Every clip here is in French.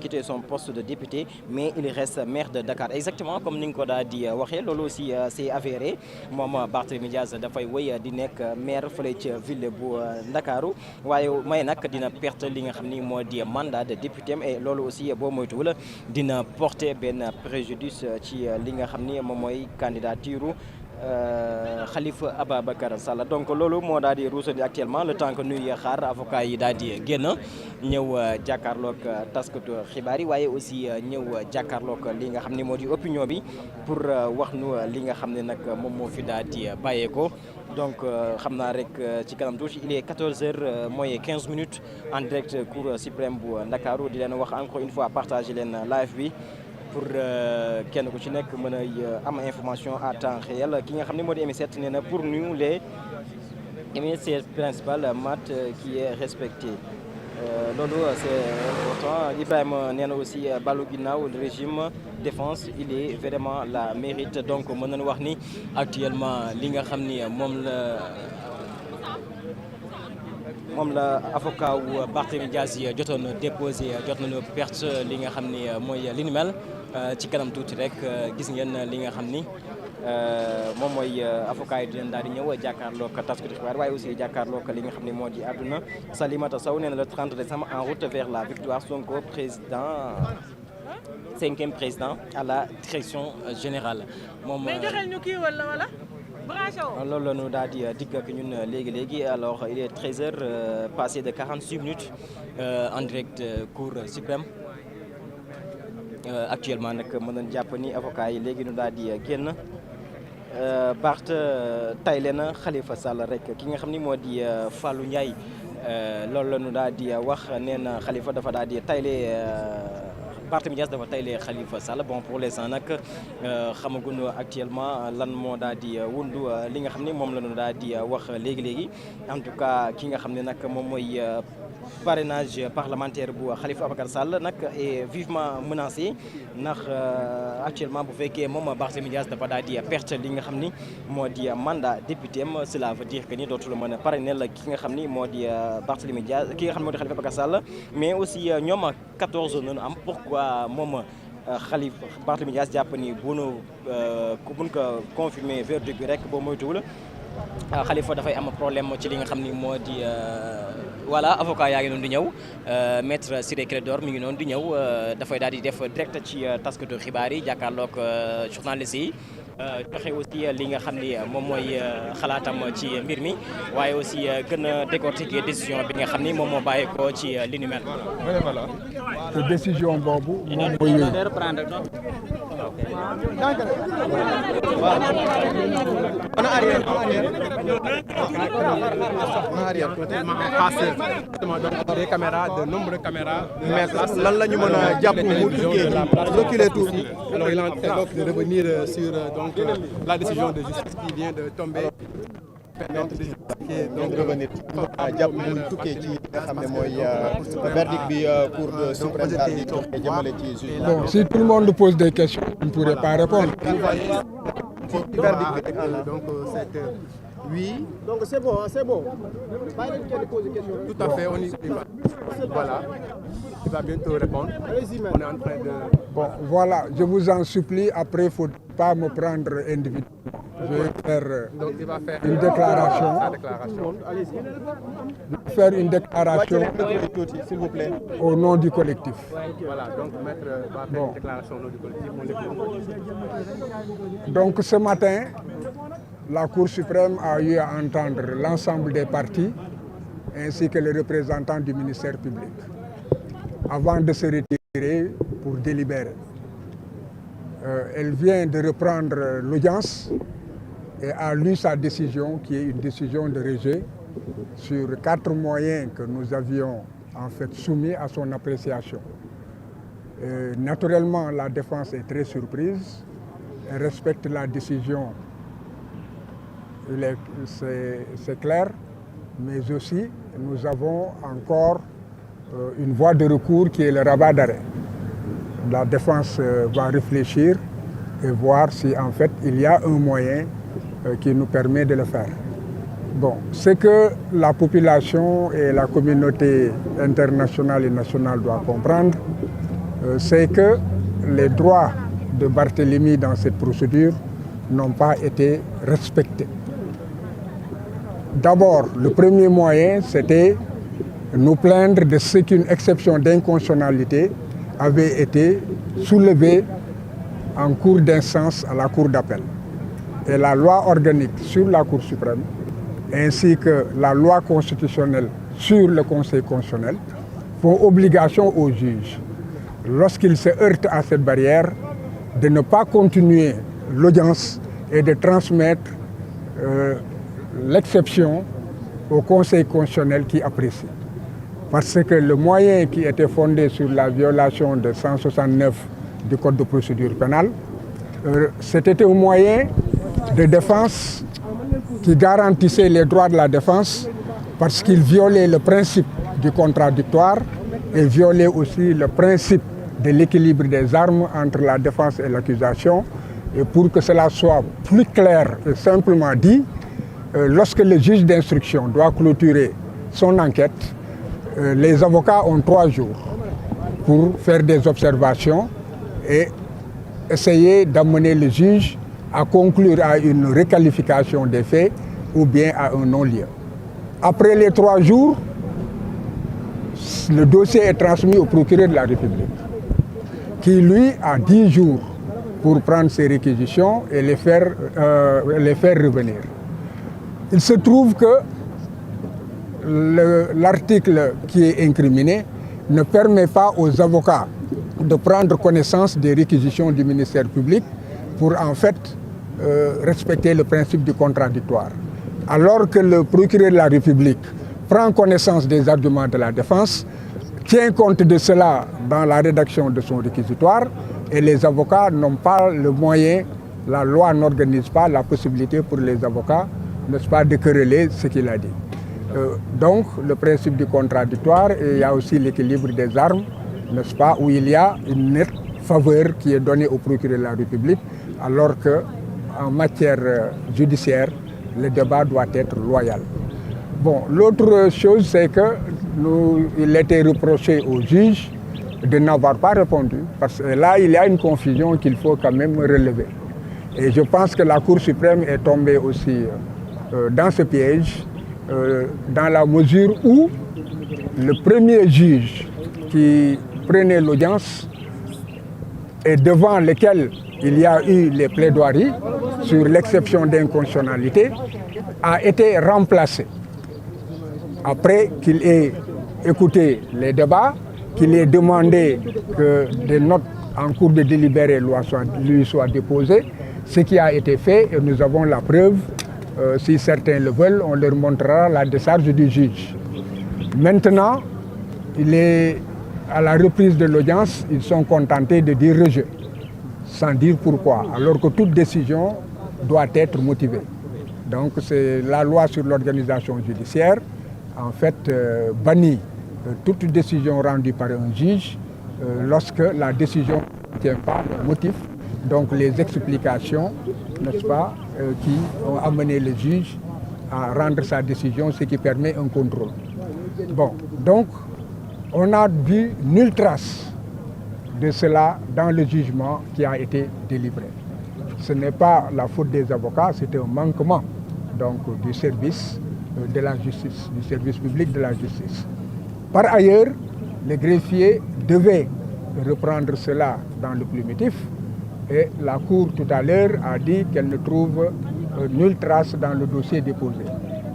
quitter son poste de député mais il reste maire de Dakar exactement comme ni nga ko daal di waxee loolu aussi c'est avéré moom Barthélémy Dias dafay wéy di nekk maire fële ca ville bu Ndakaaru waaye may nag dina perte li nga xam ni moo di mandat de député et loolu aussi boo moytuwul dina porter benn préjudice ci li nga xam ni moom mooy candidature Khalifa Ababacar Sall donc loolu moo daal di ruusandi actuellement le temps que nuy xaar avocat yi daal di génn ñëw jàkkaarloog taskatu xibaar yi waaye aussi ñëw jàkkaarloog li nga xam ne moo di opinion bi pour wax nu li nga xam ne nag moom moo fi daal di bàyyeekoo donc xam naa rek ci kanam tuuti il est 14h moins 15 minutes en direct cour suprême bu Ndakaaru di leen wax encore une fois partager leen live bi. pour kenn ku ci nekk mën a am information à temps réel ki nga xam ne moo di M7 nee na pour nous les M7 principal maths qui est respecté loolu c'est important Ibrahima nee na aussi ballu ginnaaw le régime défense il est vraiment la mérite donc mën nañu wax ni actuellement li nga xam ni moom la avocat wu Barthélémy Dias yi jotoon déposé jot nañu perte li nga xam ni mooy li ni mel ci kanam tuuti rek gis ngeen li nga xam ni moom mooy avocat yi di leen daal di ñëw jàkkaarloog taskatu xibaar waaye aussi jàkkaarloog li nga xam ne moo di àdduna Salimata Sow nee na le 30 décembre en route vers la victoire Sonko président 5e président à la direction générale moom loolu la ñu daal di digg ak ñun léegi alors il est 13h passé de 46 minutes en direct cour suprême actuellement nag mën nañu jàpp ni avocat yi léegi ñu daal di génn Barth tayle na Khalifa Sall rek ki nga xam ni moo di Fallou Ndiaye loolu la ñu daal di wax nee na Khalifa dafa daal di tayle Barthélémy Dias dafa tayle Khalifa Sall bon pour l'instant nag xamaguñu actuellement lan moo daal di wundu li nga xam ne moom la ñu daal di wax léegi en tout cas ki nga xam ne nag moom mooy parrainage parlementaire bu Khalifa Ababacar Sall nag est vivement menacé ndax actuellement bu fekkee moom Barthélémy Dias dafa daal di perte li nga xam ni moo di mandat député am cela veut dire que ni dootul mën a parrainer la ki nga xam ni moo di Barthélémy Dias ki nga xam ne moo di Khalifa Ababacar Sall mais aussi ñoom 14 nañu am pourquoi moom Khalifa Barthélémy Dias jàpp ni buñ ko confirmer verdict bi rek boo moytuwul Khalifa dafay am problème ci li nga xam ni moo di voilà avocat yaa ngi noonu di ñëw maître Ciré Clédor mi ngi noonu di ñëw dafay daal di def direct ci taskatu xibaar yi jàkkaarloog journaliste yi joxe aussi li nga xam ni moom mooy xalaatam ci mbir mi waaye aussi gën a décortiquer décision bi nga xam ni moom moo bàyyeekoo ci li ni mel. voilà te décision boobu moom mooy yooyu. Des caméras, de nombreuses caméras. Mais lan la ñu mën a jàpp mu reculer tout. Alors il est en train donc de revenir sur donc la décision de justice qui vient de tomber. donc revenir jàpp mu tukkee ci nga xam ne mooy verdict bi cour suprême daal di joxe jëmale ci juge. Bon, si tout le monde pose des questions, on ne pourrait pas répondre. Verdict bi donc c'est oui. Donc c'est bon, c'est bon. Tout à fait, on y va. Voilà. Il va bientôt répondre. On est en train de... Bon, voilà, je vous en supplie, après, il ne faut pas me prendre individuellement. Je vais faire Donc, il va faire une déclaration. sa déclaration. Je vais faire une déclaration S'il vous plaît. au nom du collectif. Voilà, donc maître va faire une déclaration au nom du collectif. On l'écoute. Donc ce matin, la Cour suprême a eu à entendre l'ensemble des partis ainsi que les représentants du ministère public avant de se retirer pour délibérer. Elle vient de reprendre l'audience et a lu sa décision qui est une décision de rejet sur 4 moyens que nous avions en fait soumis à son appréciation. Naturellement, la défense est très surprise. Elle respecte la décision, c'est clair, mais aussi nous avons encore une voie de recours qui est le rabat d'arrêt. La défense va réfléchir et voir si en fait il y a un moyen qui nous permet de le faire. Bon, ce que la population et la communauté internationale et nationale doivent comprendre, c'est que les droits de Barthélemy dans cette procédure n'ont pas été respectés. D'abord, le premier moyen, c'était nous plaindre de ce qu'une exception d'inconstitutionnalité avait été soulevée en cours d'instance à la Cour d'appel. Et la loi organique sur la Cour suprême, ainsi que la loi constitutionnelle sur le Conseil constitutionnel, font obligation aux juges, lorsqu'ils se heurtent à cette barrière, de ne pas continuer l'audience et de transmettre l'exception au Conseil constitutionnel qui apprécie. Parce que le moyen qui était fondé sur la violation de 169 du Code de procédure pénale, c'était un moyen de défense qui garantissait les droits de la défense parce qu'il violait le principe du contradictoire et violait aussi le principe de l'équilibre des armes entre la défense et l'accusation. Et pour que cela soit plus clair et simplement dit, lorsque le juge d'instruction doit clôturer son enquête, les avocats ont 3 jours pour faire des observations et essayer d'amener le juge à conclure à une requalification des faits ou bien à un non-lieu. Après les 3 jours, le dossier est transmis au procureur de la République, qui lui a 10 jours pour prendre ses réquisitions et les faire revenir. Il se trouve que l'article qui est incriminé ne permet pas aux avocats de prendre connaissance des réquisitions du ministère public pour en fait respecter le principe du contradictoire. Alors que le procureur de la République prend connaissance des arguments de la défense, tient compte de cela dans la rédaction de son réquisitoire et les avocats n'ont pas le moyen, la loi n'organise pas la possibilité pour les avocats, n'est-ce pas, de quereller ce qu'il a dit. Donc le principe du contradictoire, et il y a aussi l'équilibre des armes, n'est-ce pas, où il y a une nette faveur qui est donnée au procureur de la République, alors qu'en matière judiciaire, le débat doit être loyal. Bon, l'autre chose, c'est que il était reproché au juge de n'avoir pas répondu, parce que là, il y a une confusion qu'il faut quand même relever. Et je pense que la Cour suprême est tombée aussi dans ce piège, dans la mesure où le premier juge qui prenait l'audience et devant lequel il y a eu les plaidoiries sur l'exception d'inconstitutionnalité a été remplacé. Après qu'il ait écouté les débats, qu'il ait demandé que des notes en cours de délibéré lui soient déposées, ce qui a été fait, et nous avons la preuve, si certains le veulent, on leur montrera la décharge du juge. Maintenant, à la reprise de l'audience, ils sont contentés de dire rejet, sans dire pourquoi, alors que toute décision doit être motivée. Donc c'est la loi sur l'organisation judiciaire, en fait, bannit toute décision rendue par un juge lorsque la décision ne tient pas le motif, donc les explications, n'est-ce pas, qui ont amené le juge à rendre sa décision, ce qui permet un contrôle. Bon, donc, on n'a vu nulle trace de cela dans le jugement qui a été délivré. Ce n'est pas la faute des avocats, c'est un manquement donc, du service de la justice, du service public de la justice. Par ailleurs, les greffiers devaient reprendre cela dans le plumitif et la Cour tout à l'heure a dit qu'elle ne trouve nulle trace dans le dossier déposé.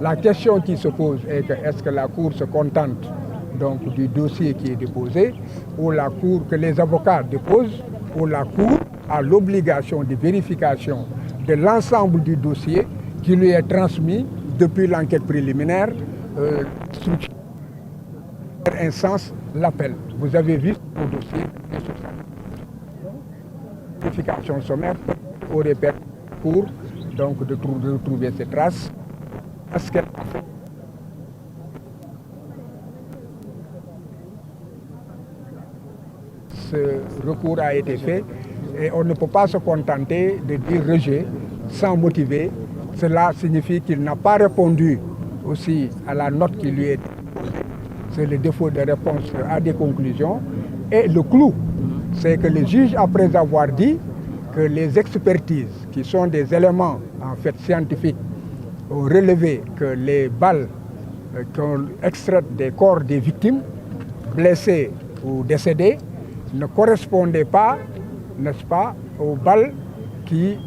La question qui se pose est que est-ce que la Cour se contente donc, du dossier qui est déposé ou la Cour que les avocats déposent ou la Cour a l'obligation de vérification de l'ensemble du dossier qui lui est transmis depuis l'enquête préliminaire, instance l'appel. Vous avez vu au dossier vérification sommaire au repère pour donc de retrouver ces traces. Ce recours a été fait et on ne peut pas se contenter de dire rejet sans motiver. Cela signifie qu'il n'a pas répondu aussi à la note qui lui est. C'est le défaut de réponse à des conclusions. Et le clou c'est que le juge, après avoir dit que les expertises, qui sont des éléments en fait scientifiques, ont relevé que les balles qu'on extrait des corps des victimes, blessées ou décédées, ne correspondaient pas, n'est-ce pas, aux balles qui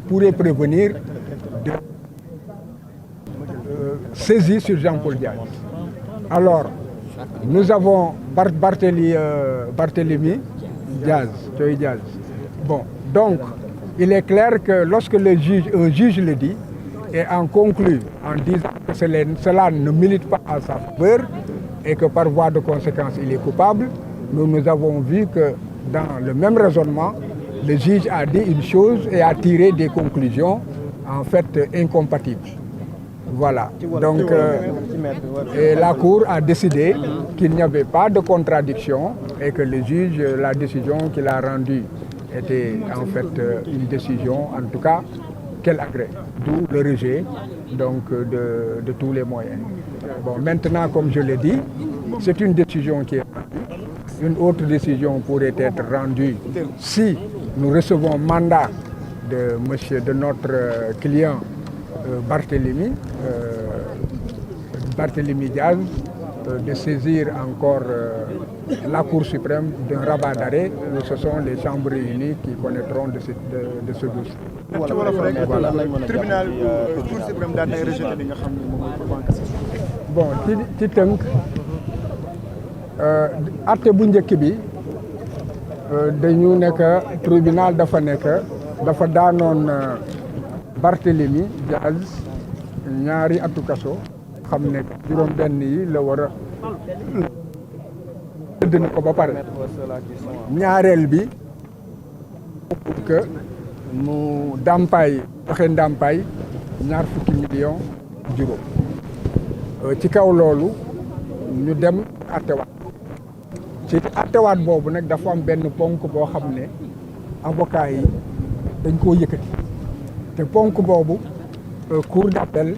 pourraient prévenir de saisie sur Jean-Paul Diaz. Alors, nous avons Barthélémy Diaz. Bon, donc, il est clair que lorsque un juge le dit et en conclut en disant que cela ne milite pas à sa faveur et que par voie de conséquence il est coupable, nous avons vu que dans le même raisonnement, le juge a dit une chose et a tiré des conclusions en fait incompatibles. Voilà. Donc, et la Cour a décidé qu'il n'y avait pas de contradiction et que le juge, la décision qu'il a rendue était en fait une décision, en tout cas, qu'elle agrée. D'où le rejet donc, de tous les moyens. Bon, maintenant, comme je l'ai dit, c'est une décision qui est rendue. Une autre décision pourrait être rendue si nous recevons mandat de notre client Barthélémy Diaz de saisir encore la Cour suprême d'un rabat d'arrêt. Ce sont les chambres réunies qui connaîtront de ce dossier. Voilà. Tribunal Cour suprême daan nay rejeté li nga xam ne moom mooy pourvoi en cassation. Bon ci tënk atte bu njëkk bi dañu nekk tribunal dafa daanoon Barthélémy Diaz ñaari atu kaso xam ne juróom-benn yi la war a tëdd na ko ba pare ñaareel bi que mu joxe ndàmpaay ñaar fukki million juróom ci kaw loolu ñu dem attewaat ci attewaat boobu nag dafa am benn ponk boo xam ne avocat yi dañ koo yëkkati te ponk boobu cour d'appel